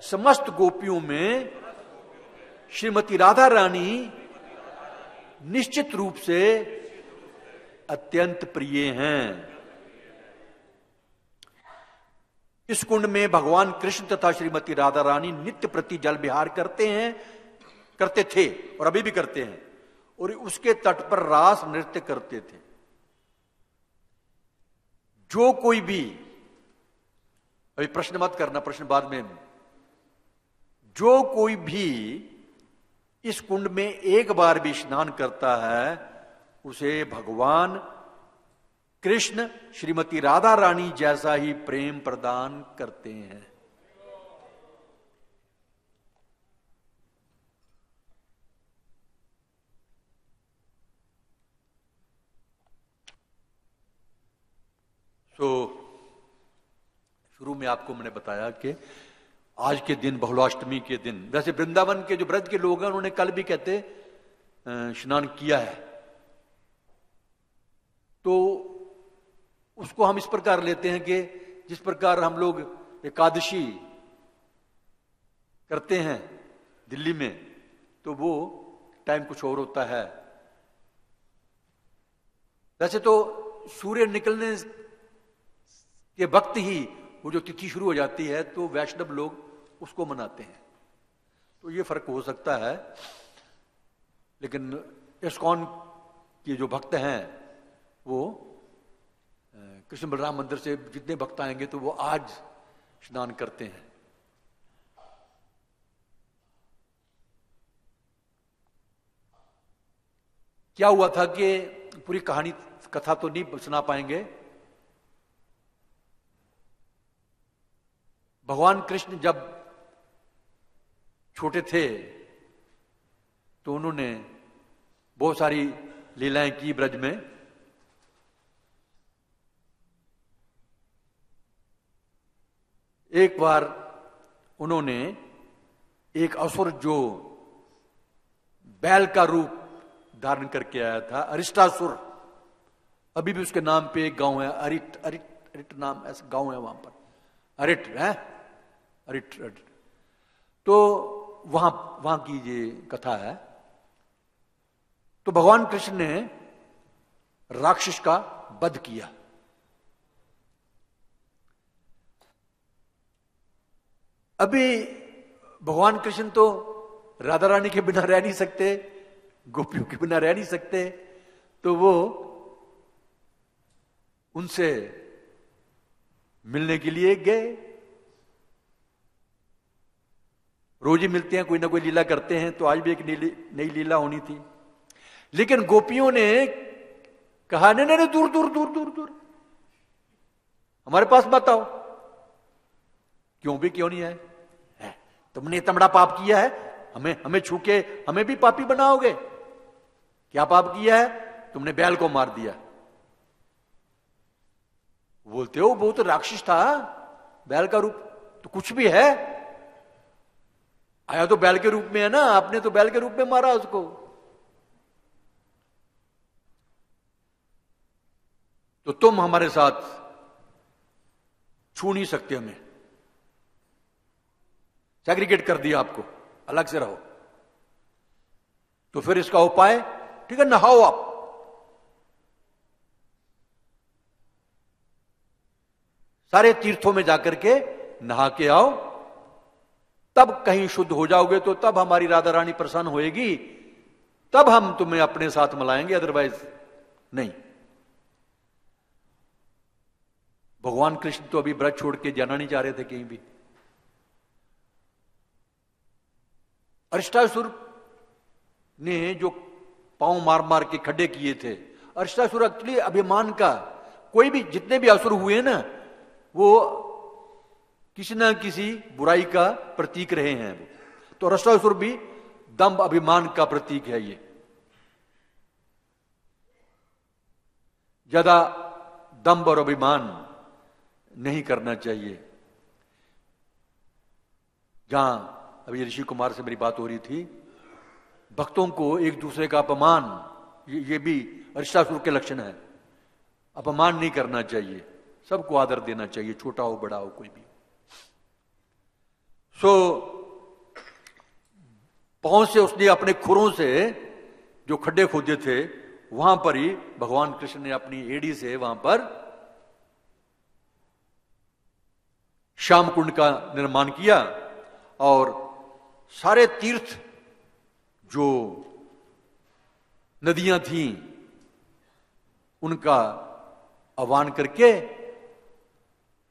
समस्त गोपियों में श्रीमती राधा रानी निश्चित रूप से अत्यंत प्रिय हैं। इस कुंड में भगवान कृष्ण तथा श्रीमती राधा रानी नित्य प्रति जल विहार करते थे और अभी भी करते हैं, और उसके तट पर रास नृत्य करते थे। जो कोई भी, अभी प्रश्न मत करना, प्रश्न बाद में, जो कोई भी इस कुंड में एक बार भी स्नान करता है, उसे भगवान कृष्ण श्रीमती राधा रानी जैसा ही प्रेम प्रदान करते हैं। तो शुरू में आपको मैंने बताया कि आज के दिन बहुलाष्टमी के दिन, वैसे वृंदावन के जो ब्रज के लोग हैं उन्होंने कल भी कहते स्नान किया है, तो उसको हम इस प्रकार लेते हैं कि जिस प्रकार हम लोग एकादशी करते हैं दिल्ली में, तो वो टाइम कुछ और होता है। वैसे तो सूर्य निकलने के वक्त ही वो जो तिथि शुरू हो जाती है, तो वैष्णव लोग उसको मनाते हैं, तो ये फर्क हो सकता है। लेकिन इस्कॉन के जो भक्त हैं वो कृष्ण बलराम मंदिर से जितने भक्त आएंगे तो वो आज स्नान करते हैं। क्या हुआ था कि पूरी कहानी कथा तो नहीं सुना पाएंगे। भगवान कृष्ण जब छोटे थे तो उन्होंने बहुत सारी लीलाएं की ब्रज में, एक बार उन्होंने एक असुर जो बैल का रूप धारण करके आया था, अरिष्टासुर, अभी भी उसके नाम पे एक गांव है, अरिट अरिट अरिट नाम ऐसा गांव है वहां पर, अरिट है, अरिट अरिट। तो वहां की ये कथा है। तो भगवान कृष्ण ने राक्षस का वध किया। अभी भगवान कृष्ण तो राधा रानी के बिना रह नहीं सकते, गोपियों के बिना रह नहीं सकते, तो वो उनसे मिलने के लिए गए। रोज ही मिलते हैं, कोई ना कोई लीला करते हैं, तो आज भी एक नई लीला होनी थी। लेकिन गोपियों ने कहा नहीं नहीं, दूर दूर दूर दूर दूर, हमारे पास मत आओ। क्यों नहीं आए? तुमने इतना बड़ा पाप किया है, हमें छू के हमें भी पापी बनाओगे? क्या पाप किया है? तुमने बैल को मार दिया। बोलते हो वो तो राक्षस था, बैल का रूप, तो कुछ भी है, आया तो बैल के रूप में है ना, आपने तो बैल के रूप में मारा उसको। तो तुम हमारे साथ छू नहीं सकते, हमें सेग्रीगेट कर दिया आपको, अलग से रहो। तो फिर इसका उपाय, ठीक है, नहाओ आप। सारे तीर्थों में जाकर के नहा के आओ, तब कहीं शुद्ध हो जाओगे, तो तब हमारी राधा रानी प्रसन्न होएगी, तब हम तुम्हें अपने साथ मिलाएंगे, अदरवाइज नहीं। भगवान कृष्ण तो अभी व्रत छोड़ के जाना नहीं चाह रहे थे कहीं भी। अरिष्टासुर ने जो पांव मार मार के खड्डे किए थे, अरिष्टासुर एक्चुअली अभिमान का, कोई भी जितने भी असुर हुए ना, वो किसी ना किसी बुराई का प्रतीक रहे हैं। तो अरिष्टासुर भी दंभ अभिमान का प्रतीक है। ये ज्यादा दंभ और अभिमान नहीं करना चाहिए। जहां अभी ऋषि कुमार से मेरी बात हो रही थी, भक्तों को एक दूसरे का अपमान, ये भी अरिष्टासुर के लक्षण है। अपमान नहीं करना चाहिए, सबको आदर देना चाहिए, छोटा हो बड़ा हो कोई भी। पांव से उसने अपने खुरों से जो खड्डे खोदे थे, वहां पर ही भगवान कृष्ण ने अपनी एड़ी से वहां पर श्याम कुंड का निर्माण किया। और सारे तीर्थ जो नदियां थीं, उनका आह्वान करके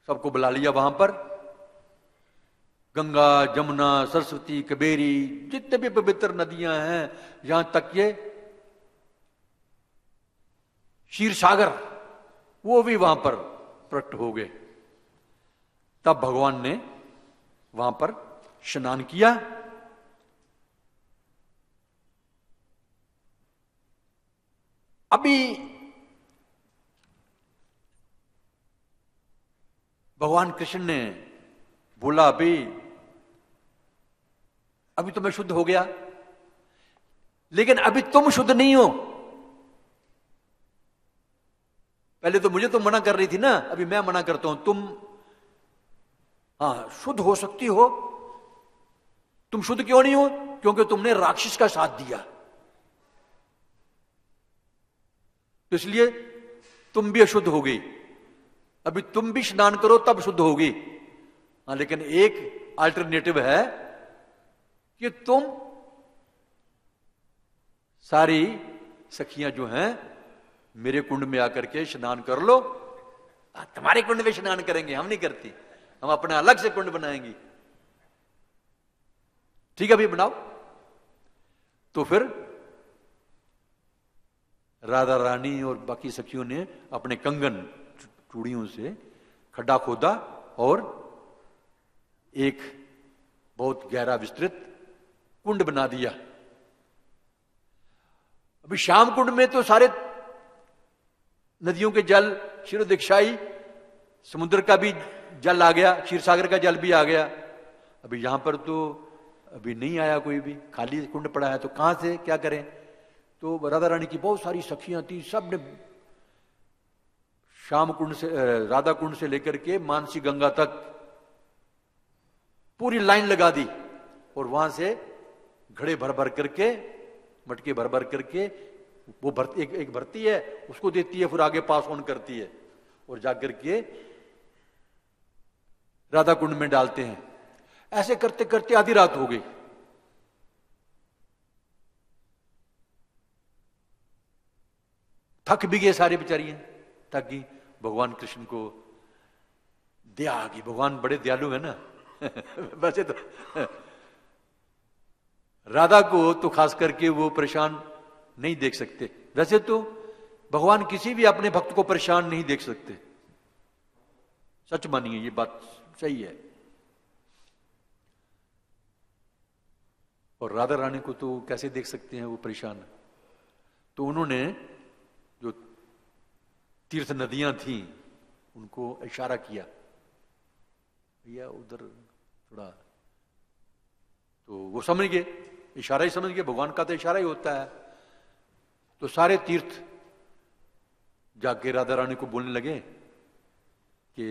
सबको बुला लिया वहां पर। गंगा, जमुना, सरस्वती, कबेरी, जितने भी पवित्र नदियां हैं, यहां तक ये क्षीर सागर, वो भी वहां पर प्रकट हो गए। तब भगवान ने वहां पर स्नान किया। अभी भगवान कृष्ण ने बोला, अभी तो मैं शुद्ध हो गया, लेकिन अभी तुम शुद्ध नहीं हो। पहले तो मुझे तो मना कर रही थी ना, अभी मैं मना करता हूं, तुम शुद्ध हो सकती हो। तुम शुद्ध क्यों नहीं हो? क्योंकि तुमने राक्षस का साथ दिया, तो इसलिए तुम भी अशुद्ध हो गई। अभी तुम भी स्नान करो तब शुद्ध होगी। लेकिन एक अल्टरनेटिव है कि तुम सारी सखियां जो हैं मेरे कुंड में आकर के स्नान कर लो। तुम्हारे कुंड में स्नान करेंगे, हम नहीं करती, हम अपना अलग से कुंड बनाएंगे। ठीक है, अभी बनाओ। तो फिर राधा रानी और बाकी सखियों ने अपने कंगन चूड़ियों से खड्डा खोदा और एक बहुत गहरा विस्तृत कुंड बना दिया। अभी श्याम कुंड में तो सारे नदियों के जल, क्षीरोदीक्षाई, समुद्र का भी जल आ गया, क्षीर सागर का जल भी आ गया। अभी यहां पर तो अभी नहीं आया कोई भी, खाली कुंड पड़ा है, तो कहां से क्या करें। तो राधा रानी की बहुत सारी सखियां थी, सब ने श्याम कुंड से, राधा कुंड से लेकर के मानसी गंगा तक पूरी लाइन लगा दी, और वहां से घड़े भर भर करके, मटके भर भर करके वो एक भरती है, उसको देती है, फिर आगे पास ऑन करती है, और जाकर के राधा कुंड में डालते हैं। ऐसे करते करते आधी रात हो गई। थक भी गए सारे बेचारियां, थक गई। भगवान कृष्ण को दया आ गई, भगवान बड़े दयालु है ना। वैसे तो राधा को तो खास करके वो परेशान नहीं देख सकते, वैसे तो भगवान किसी भी अपने भक्त को परेशान नहीं देख सकते, सच मानिए ये बात सही है। और राधा रानी को तो कैसे देख सकते हैं वो परेशान। तो उन्होंने जो तीर्थ नदियां थी उनको इशारा किया, भैया उधर थोड़ा, तो वो समझ गए, इशारा ही समझ गए, भगवान का तो इशारा ही होता है। तो सारे तीर्थ जाके राधा रानी को बोलने लगे कि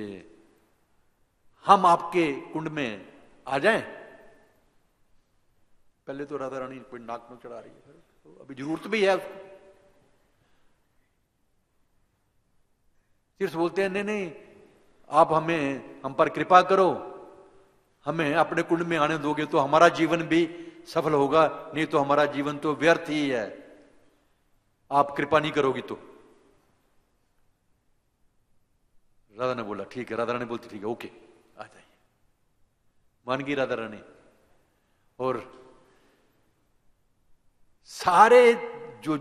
हम आपके कुंड में आ जाएं। पहले तो राधा रानी कोई नाक में चढ़ा रही है, तो अभी जरूरत भी है उसको। तीर्थ बोलते हैं नहीं नहीं, आप हम पर कृपा करो, हमें अपने कुंड में आने दोगे तो हमारा जीवन भी सफल होगा, नहीं तो हमारा जीवन तो व्यर्थ ही है, आप कृपा नहीं करोगी तो। राधा ने बोला ठीक है, राधा रानी बोलती ठीक है, ओके आ जाइए। मान गई राधा रानी, और सारे जो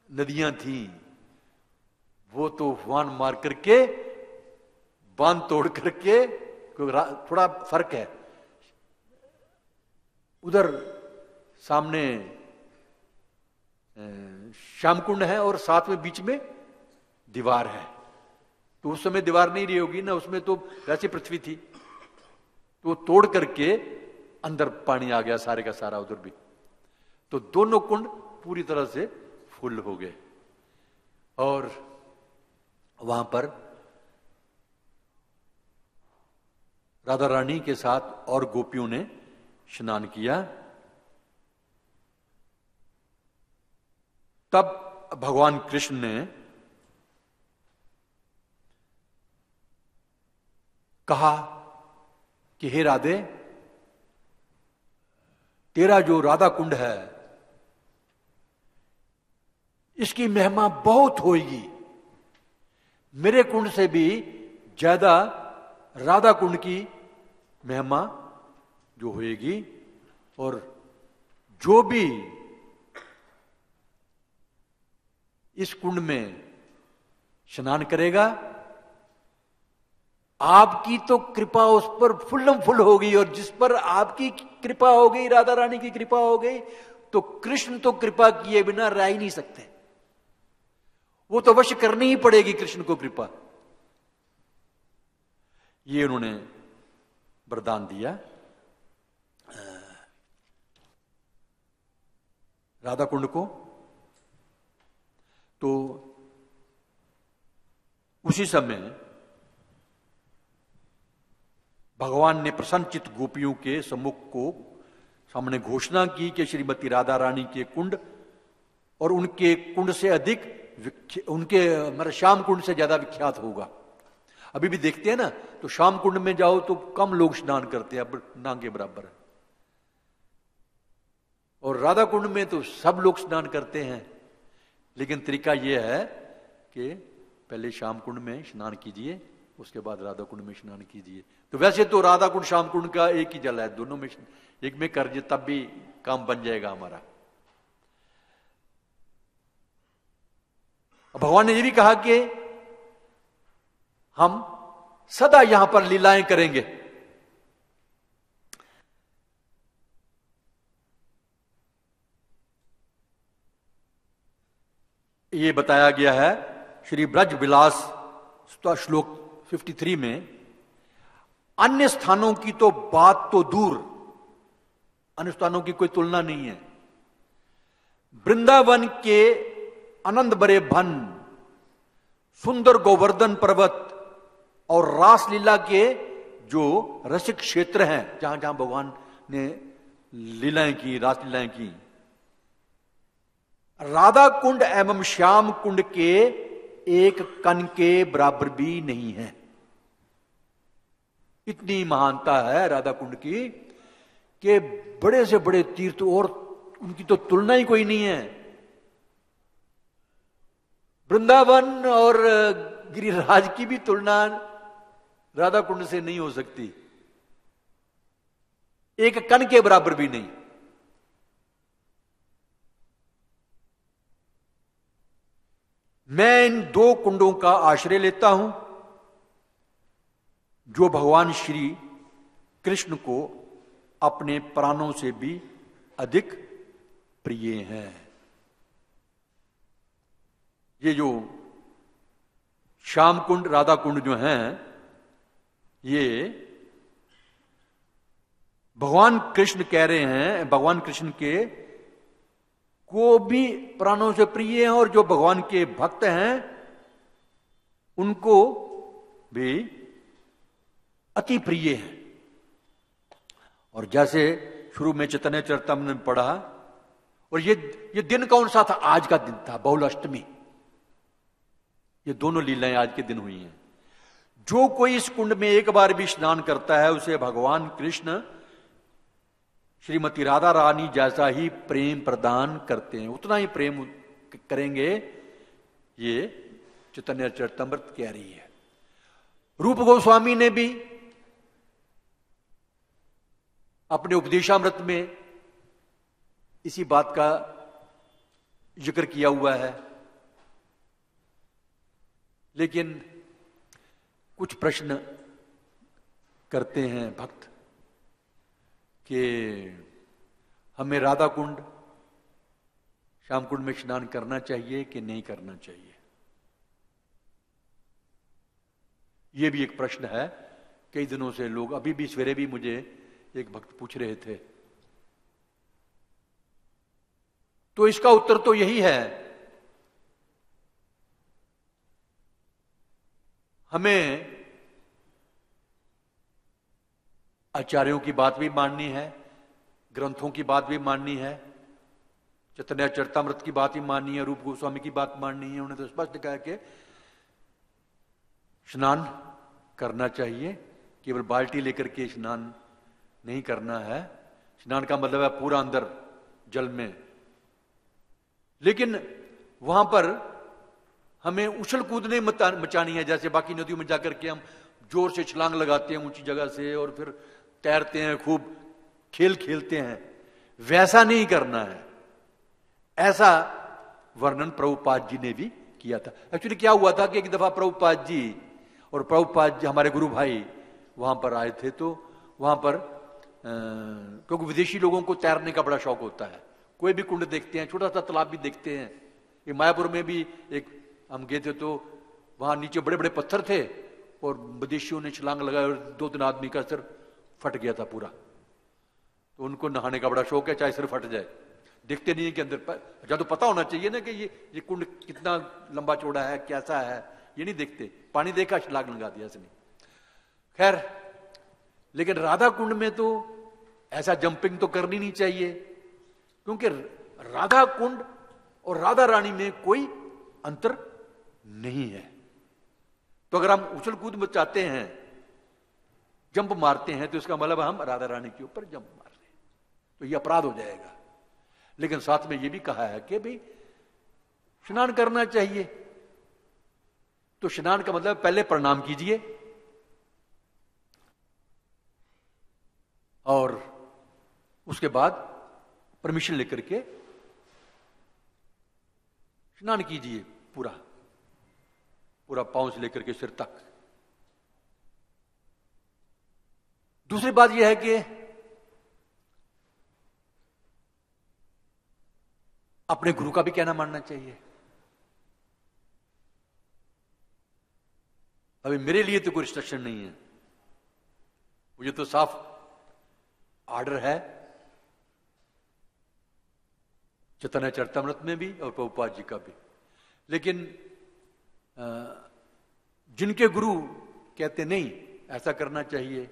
नदियां थी वो तो उफान मार करके, बांध तोड़ करके, थोड़ा फर्क है, उधर सामने श्याम कुंड है और साथ में बीच में दीवार है। तो उस समय दीवार नहीं रही होगी ना, उसमें तो वैसी पृथ्वी थी, तो तोड़ करके अंदर पानी आ गया सारे का सारा उधर भी। तो दोनों कुंड पूरी तरह से फुल हो गए, और वहां पर राधा रानी के साथ और गोपियों ने स्नान किया। तब भगवान कृष्ण ने कहा कि हे राधे, तेरा जो राधा कुंड है इसकी महिमा बहुत होगी, मेरे कुंड से भी ज्यादा राधा कुंड की महिमा जो होएगी, और जो भी इस कुंड में स्नान करेगा, आपकी तो कृपा उस पर फुल्लम फुल होगी, और जिस पर आपकी कृपा हो गई, राधा रानी की कृपा हो गई, तो कृष्ण तो कृपा किए बिना रह ही नहीं सकते, वो तो अवश्य करनी ही पड़ेगी कृष्ण को कृपा। ये उन्होंने वरदान दिया राधा कुंड को। तो उसी समय भगवान ने प्रसन्नचित गोपियों के सम्मुख को सामने घोषणा की कि श्रीमती राधा रानी के कुंड और उनके कुंड से अधिक उनके मतलब श्याम कुंड से ज्यादा विख्यात होगा। अभी भी देखते हैं ना, तो श्याम कुंड में जाओ तो कम लोग स्नान करते हैं, अब ना के बराबर है, और राधा कुंड में तो सब लोग स्नान करते हैं। लेकिन तरीका यह है कि पहले श्याम कुंड में स्नान कीजिए, उसके बाद राधा कुंड में स्नान कीजिए। तो वैसे तो राधा कुंड श्याम कुंड का एक ही जल है, दोनों में एक में कर दिए तब भी काम बन जाएगा हमारा। भगवान ने यह भी कहा कि हम सदा यहां पर लीलाएं करेंगे। ये बताया गया है श्री ब्रज विलास श्लोक 53 में अन्य स्थानों की तो बात तो दूर, अन्य स्थानों की कोई तुलना नहीं है। वृंदावन के आनंद भरे वन, सुंदर गोवर्धन पर्वत और रासलीला के जो रसिक क्षेत्र हैं, जहां जहां भगवान ने लीलाएं की, रासलीलाएं की, राधा कुंड एवं श्याम कुंड के एक कण के बराबर भी नहीं है। इतनी महानता है राधा कुंड की कि बड़े से बड़े तीर्थ और उनकी तो तुलना ही कोई नहीं है। वृंदावन और गिरिराज की भी तुलना राधा कुंड से नहीं हो सकती, एक कण के बराबर भी नहीं। मैं इन दो कुंडों का आश्रय लेता हूं जो भगवान श्री कृष्ण को अपने प्राणों से भी अधिक प्रिय हैं। ये जो श्याम कुंड, राधा कुंड जो हैं, ये भगवान कृष्ण कह रहे हैं, भगवान कृष्ण के को भी प्राणों से प्रिय हैं और जो भगवान के भक्त हैं उनको भी अति प्रिय हैं। और जैसे शुरू में चैतन्य चरितामृत में पढ़ा, और ये दिन कौन सा था? आज का दिन था, बहुल अष्टमी। ये दोनों लीलाएं आज के दिन हुई हैं। जो कोई इस कुंड में एक बार भी स्नान करता है उसे भगवान कृष्ण श्रीमती राधा रानी जैसा ही प्रेम प्रदान करते हैं, उतना ही प्रेम करेंगे। ये चैतन्य चरितामृत कह रही है। रूप गोस्वामी ने भी अपने उपदेशामृत में इसी बात का जिक्र किया हुआ है। लेकिन कुछ प्रश्न करते हैं भक्त कि हमें राधा कुंड, श्याम कुंड में स्नान करना चाहिए कि नहीं करना चाहिए। यह भी एक प्रश्न है। कई दिनों से लोग, अभी भी सवेरे भी मुझे एक भक्त पूछ रहे थे। तो इसका उत्तर तो यही है, हमें आचार्यों की बात भी माननी है, ग्रंथों की बात भी माननी है, चैतन्य चरितामृत की बात भी माननी है, रूप गोस्वामी की बात माननी है। उन्होंने तो स्पष्ट कहा कि स्नान करना चाहिए, केवल बाल्टी लेकर के स्नान नहीं करना है। स्नान का मतलब है पूरा अंदर जल में। लेकिन वहां पर हमें उछल कूद नहीं मचानी है, जैसे बाकी नदियों में जाकर के हम जोर से छलांग लगाते हैं ऊंची जगह से और फिर तैरते हैं, खूब खेल खेलते हैं, वैसा नहीं करना है। ऐसा वर्णन प्रभुपाद जी ने भी किया था। एक्चुअली क्या हुआ था कि एक दफा प्रभुपाद जी और प्रभुपाद जी हमारे गुरु भाई वहां पर आए थे। तो वहां पर क्योंकि विदेशी लोगों को तैरने का बड़ा शौक होता है, कोई भी कुंड देखते हैं, छोटा सा तालाब भी देखते हैं। ये मायापुर में भी एक हम गए थे तो वहां नीचे बड़े बड़े पत्थर थे और विदेशियों ने छलांग लगाई और 2-3 आदमी का सिर फट गया था पूरा। तो उनको नहाने का बड़ा शौक है, चाहे सिर फट जाए। देखते नहीं है कि अंदर तो पता होना चाहिए ना कि ये कुंड कितना लंबा चौड़ा है, कैसा है, ये नहीं देखते। पानी देखा, छलांग लगा दिया इसने। खैर, लेकिन राधा कुंड में तो ऐसा जंपिंग तो करनी नहीं चाहिए, क्योंकि राधा कुंड और राधा रानी में कोई अंतर नहीं है। तो अगर हम उछल कूद मचाते हैं, जंप मारते हैं, तो इसका मतलब हम राधा रानी के ऊपर जंप मार रहे हैं, तो ये अपराध हो जाएगा। लेकिन साथ में ये भी कहा है कि भाई स्नान करना चाहिए। तो स्नान का मतलब पहले प्रणाम कीजिए और उसके बाद परमिशन लेकर के स्नान कीजिए, पूरा पूरा पांव से लेकर के सिर तक। दूसरी बात यह है कि अपने गुरु का भी कहना मानना चाहिए। अभी मेरे लिए तो कोई रिस्ट्रिक्शन नहीं है, मुझे तो साफ आर्डर है चैतन्य चरितमृत में भी और प्रभुपाद जी का भी। लेकिन जिनके गुरु कहते नहीं ऐसा करना चाहिए,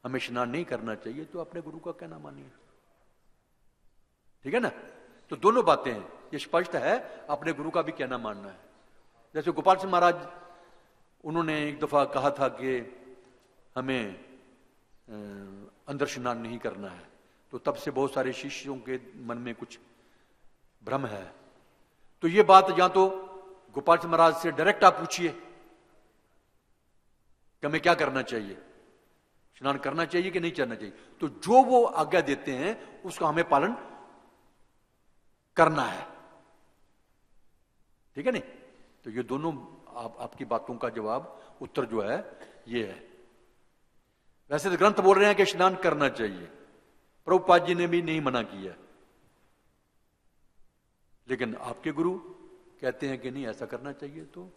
हमें स्नान नहीं करना चाहिए, तो अपने गुरु का कहना मानिए। ठीक है ना? तो दोनों बातें हैं, ये स्पष्ट है, अपने गुरु का भी कहना मानना है। जैसे गोपाल सिंह महाराज, उन्होंने एक दफा कहा था कि हमें अंदर स्नान नहीं करना है, तो तब से बहुत सारे शिष्यों के मन में कुछ भ्रम है। तो ये बात या तो गोपाल सिंह महाराज से डायरेक्ट आप पूछिए कि हमें क्या करना चाहिए, स्नान करना चाहिए कि नहीं करना चाहिए। तो जो वो आज्ञा देते हैं उसका हमें पालन करना है। ठीक है नहीं? तो ये दोनों आपकी बातों का जवाब, उत्तर जो है ये है। वैसे तो ग्रंथ बोल रहे हैं कि स्नान करना चाहिए, प्रभुपाद जी ने भी नहीं मना किया, लेकिन आपके गुरु कहते हैं कि नहीं ऐसा करना चाहिए, तो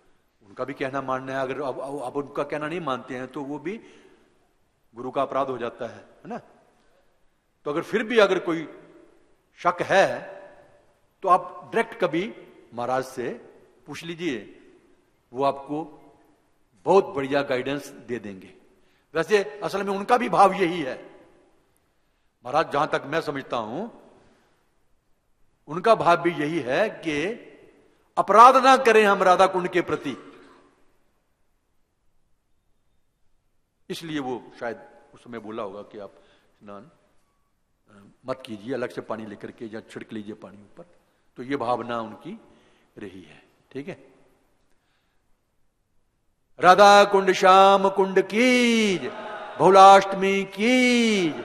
उनका भी कहना मानना है। अगर अब उनका कहना नहीं मानते हैं तो वो भी गुरु का अपराध हो जाता है ना? तो अगर फिर भी अगर कोई शक है तो आप डायरेक्ट कभी महाराज से पूछ लीजिए, वो आपको बहुत बढ़िया गाइडेंस दे देंगे। वैसे असल में उनका भी भाव यही है, महाराज जहां तक मैं समझता हूं उनका भाव भी यही है कि अपराध ना करें हम राधा कुंड के प्रति, इसलिए वो शायद उस समय बोला होगा कि आप स्नान मत कीजिए, अलग से पानी लेकर के या छिड़क लीजिए पानी ऊपर। तो ये भावना उनकी रही है। ठीक है? राधा कुंड श्याम कुंड keys, Bahulashtami keys,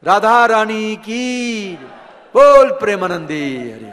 Radha Rani keys, बोल प्रेमानंदी हरि।